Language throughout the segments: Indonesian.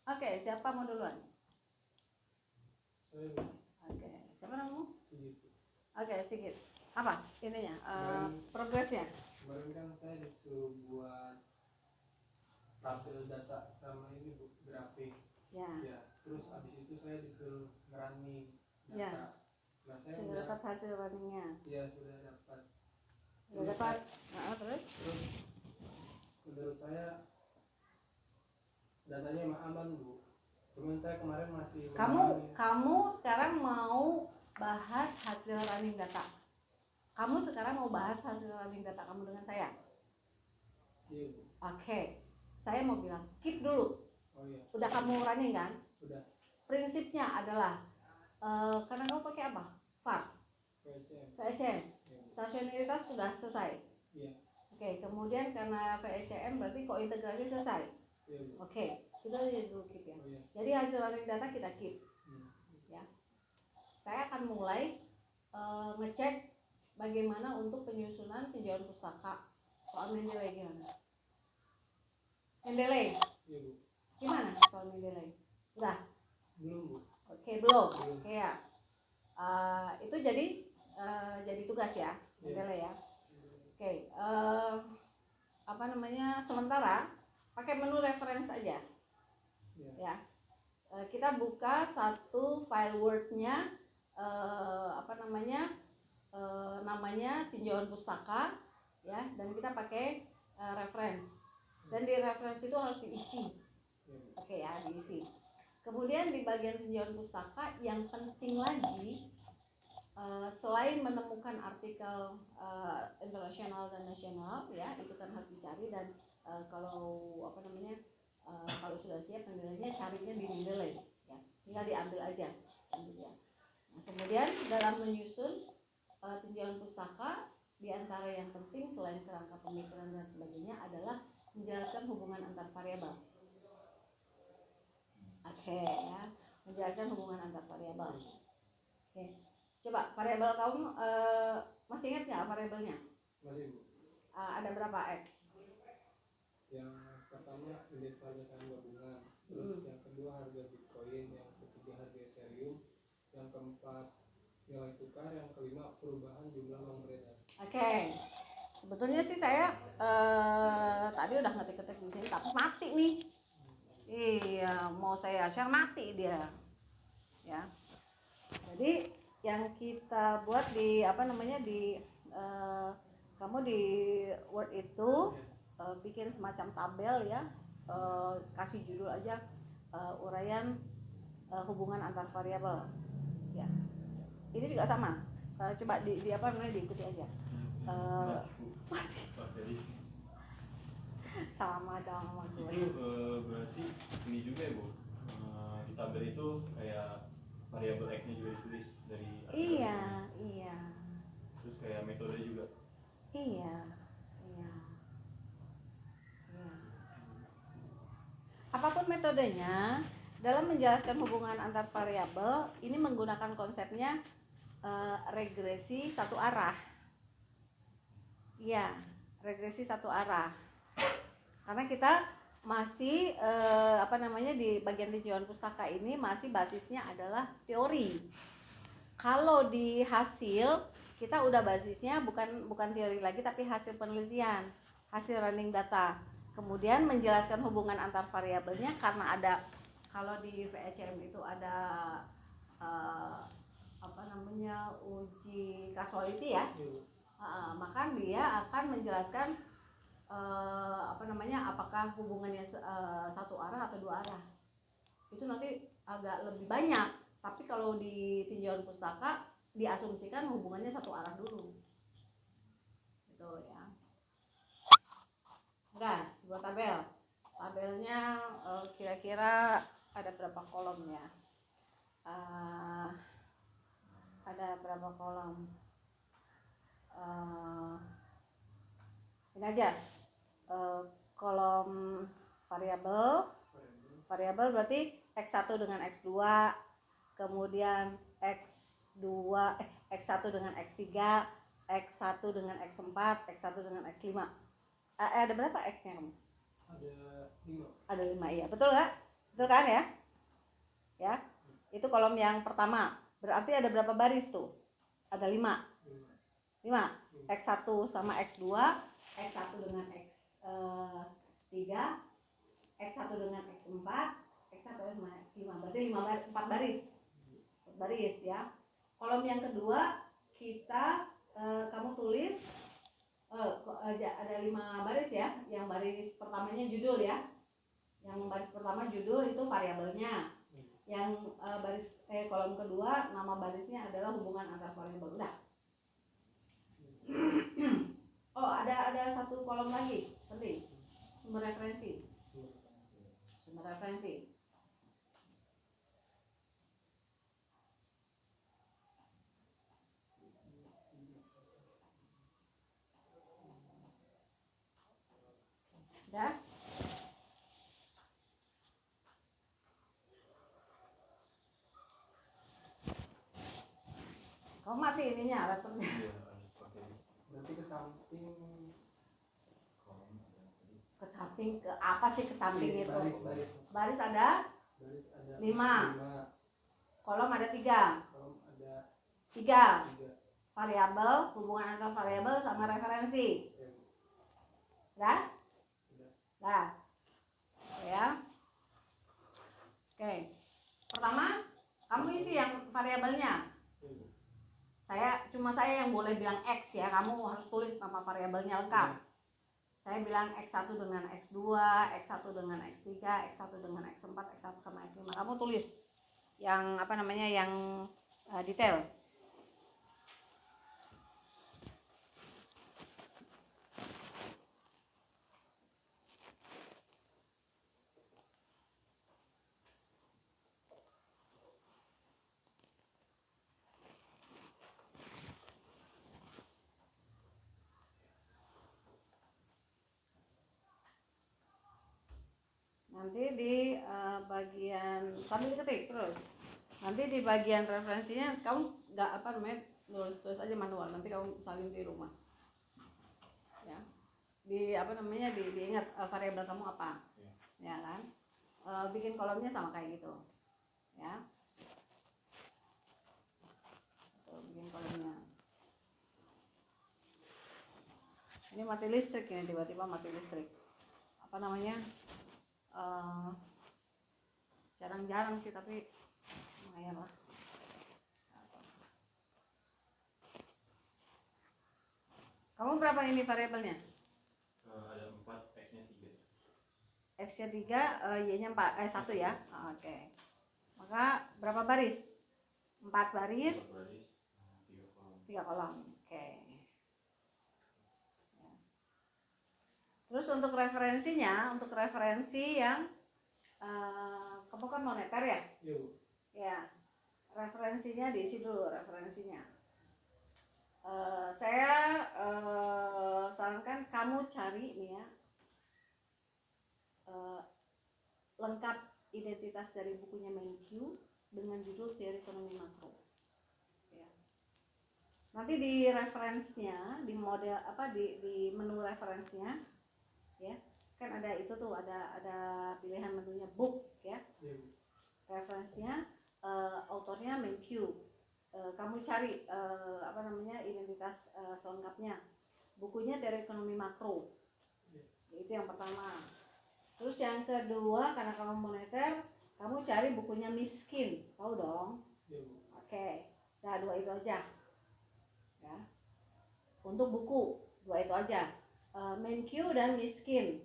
Oke, siapa mau duluan? Saya Oke, siapa namamu? Sigit. Oke, Sigit. Apa ininya? Progresnya? Kemarin kan saya disuruh buat tabel data sama ini Bu, grafik. Ya. Ya, terus abis itu saya disuruh ngerunning data. Ya. Nah, saya Sudah dapat hasil runningnya? Iya, sudah dapat. Sudah dapat. Nah, terus menurut saya datanya emang aman Bu. Cuman saya kemarin masih kamu sekarang mau bahas hasil running data. Kamu sekarang mau bahas hasil running data kamu dengan saya? Iya Bu. Oke. Saya mau bilang keep dulu. Oh iya. Udah kamu running kan? Udah. Prinsipnya adalah karena kamu pakai apa? VAR. VECM. Stasionaritas sudah selesai. Iya. Oke, kemudian karena VECM berarti kointegrasi selesai. Iya. Oke, itu aja dulu keep ya. Oh, iya. Jadi hasil running data kita keep. Ya. Saya akan mulai ngecek bagaimana untuk penyusunan tinjauan pustaka. Soal Mendeley gimana? Mendeley? Iya Bu. Gimana soal Mendeley? Udah? Belum Bu. Oke, belum. Oke ya. Itu jadi tugas ya, Mendeley ya. Oke, sementara pakai menu reference aja. Ya. Kita buka satu file Word-nya namanya tinjauan pustaka ya, dan kita pakai reference. Dan di reference itu harus diisi. Oke ya, diisi. Kemudian di bagian tinjauan pustaka yang penting lagi, selain menemukan artikel internasional dan nasional ya, itu kan harus dicari, dan kalau sudah siap penilaiannya carinya di Mendeley ya, tinggal diambil aja ya. Nah, kemudian dalam menyusun tinjauan pustaka, di antara yang penting selain kerangka pemikiran dan sebagainya adalah menjelaskan hubungan antar variabel. Oke ya, menjelaskan hubungan antar variabel. Oke. Coba variabel kamu masih ingat nggak variabelnya? Masih Bu. Ada berapa X? Yang pertama indeks harga saham gabungan, terus yang kedua harga Bitcoin, yang ketiga harga Ethereum, yang keempat nilai tukar, yang kelima perubahan jumlah uang beredar. Oke. Sebetulnya sih saya tadi udah ngetik-ngetik di sini tapi mati nih. Iya, mau saya share mati dia. Ya. Jadi yang kita buat di kamu di Word itu bikin semacam tabel ya, kasih judul aja uraian hubungan antar variabel ya. Ini juga sama, coba diikuti aja. Sama dong sama gue. Itu berarti ini juga ya Bu, di tabel itu kayak variabel X-nya juga ditulis dari Iya. Terus kayak metode juga. Iya. Apapun metodenya, dalam menjelaskan hubungan antar variabel ini menggunakan konsepnya regresi satu arah. Iya, regresi satu arah. Karena kita masih di bagian tinjauan pustaka ini masih basisnya adalah teori. Kalau di hasil kita udah basisnya bukan teori lagi tapi hasil penelitian, hasil running data. Kemudian menjelaskan hubungan antar variabelnya karena ada, kalau di VECM itu ada uji causality ya. Maka dia akan menjelaskan apakah hubungannya satu arah atau dua arah. Itu nanti agak lebih banyak, tapi kalau di tinjauan pustaka diasumsikan hubungannya satu arah dulu. Gitu ya. Udah, buat tabel. Tabelnya kira-kira ada berapa kolom ya? Ada berapa kolom? Ini aja. Kolom variabel berarti X1 dengan X2, kemudian X1 dengan X3, X1 dengan X4, X1 dengan X5. Ada berapa X-nya kamu? Ada 5. Ada 5 ya, betul nggak? betul kan ya? Ya, itu kolom yang pertama. Berarti ada berapa baris tuh? Ada 5. 5. X1 sama X2, X1 dengan X3, X1 dengan X4, X1 sama X5. Berarti 4 baris. 4 baris ya. Kolom yang kedua kita kamu tulis ada 5 baris ya. Yang baris pertamanya judul ya. Yang baris pertama judul itu variabelnya. Yang baris kolom kedua nama barisnya adalah hubungan antar variabel. Udah. Oh, ada satu kolom lagi penting. Sumber referensi. Sumber referensi. Ya. Kamu mati ininya laptopnya. Berarti ke samping Ke apa sih ke samping itu? Baris ada baris ada 5. Kolom ada 3. kolom ada 3. 3. Variabel, hubungan antar variabel sama referensi. Dah? Dah. Ya. Oke. Pertama, kamu isi yang variabelnya. Saya yang boleh bilang X ya, kamu harus tulis nama variabelnya lengkap. Saya bilang X1 dengan X2, X1 dengan X3, X1 dengan X4, X1 sama X5. Kamu tulis yang yang detail. Nanti di bagian sambil ketik terus. Nanti di bagian referensinya kamu nggak tulis aja manual. Nanti kamu salin di rumah. Ya. Diingat variabel kamu apa. Ya kan? Bikin kolomnya sama kayak gitu. Ya. Bikin kolomnya. Ini mati listrik ini, tiba-tiba mati listrik. Jarang-jarang sih, tapi lumayan lah. Kamu berapa ini variabelnya? Ada 4, X-nya 3. X-nya 3, Y-nya 1 ya. Oke. Maka berapa baris? 4 baris. 3 kolom. Oke. Ya. Terus untuk referensi yang kamu kan moneter ya? Iya, Bu. Ya. Referensinya diisi dulu referensinya. Saya sarankan kamu cari nih ya, lengkap identitas dari bukunya MenQ dengan judul Teori Ekonomi Makro. Ya. Nanti di referensinya, di model di menu referensinya, ya kan ada itu tuh ada pilihan menunya book ya. Referensinya autornya MenQ. Kamu cari identitas selengkapnya. Bukunya Teori Ekonomi Makro. Itu yang pertama. Terus yang kedua, karena kamu moneter, kamu cari bukunya Miskin. Tahu dong? Oke. Nah, 2 itu aja. Ya. Untuk buku, 2 itu aja. MenQ dan Miskin.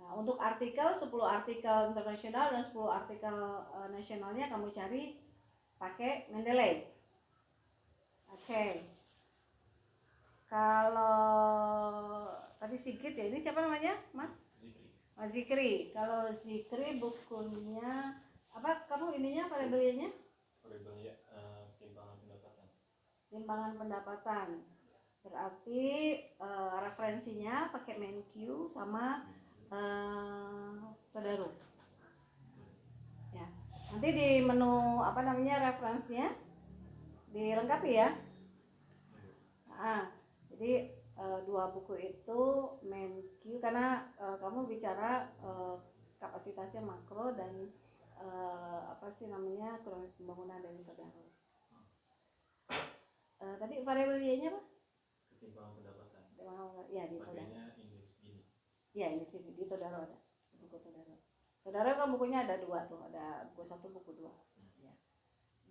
Nah, untuk artikel, 10 artikel internasional dan 10 artikel nasionalnya kamu cari pakai Mendeley. Oke. Kalau tadi Sigit ya, ini siapa namanya, Mas? Mas Zikri. Kalau Zikri bukunya apa? Kamu ininya variabelnya? Variabelnya timbangan pendapatan. Timbangan pendapatan. Berarti referensinya pakai MenQ sama Todaro. Ya. Nanti di menu referensinya dilengkapi ya. Jadi 2 buku itu MenQ karena kamu bicara kapasitasnya makro dan apa sih namanya kronologis pembangunan dari Todaro. Tadi variabel Y-nya apa? Ketimpangan pendapatan. Ya di Todaro. Pakainya indeks Gini. Ya ini sih di Todaro ada buku Todaro. Todaro kan bukunya ada 2 tuh, ada buku 1 buku 2. Ya.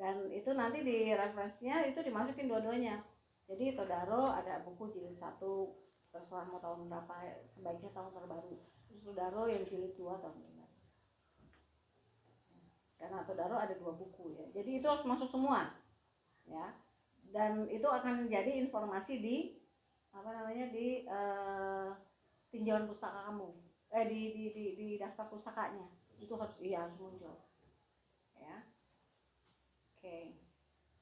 Dan itu nanti di referensinya itu dimasukin dua-duanya. Jadi Todaro ada buku jilid 1, terserah mau tahun berapa, sebaiknya tahun terbaru. Terus Todaro yang jilid 2 tahun terbaru. Karena Todaro ada 2 buku ya. Jadi itu harus masuk semua. Ya. Dan itu akan menjadi informasi di apa namanya di tinjauan pustaka kamu. Di daftar pustakanya. Itu harus harus muncul. Ya. Oke.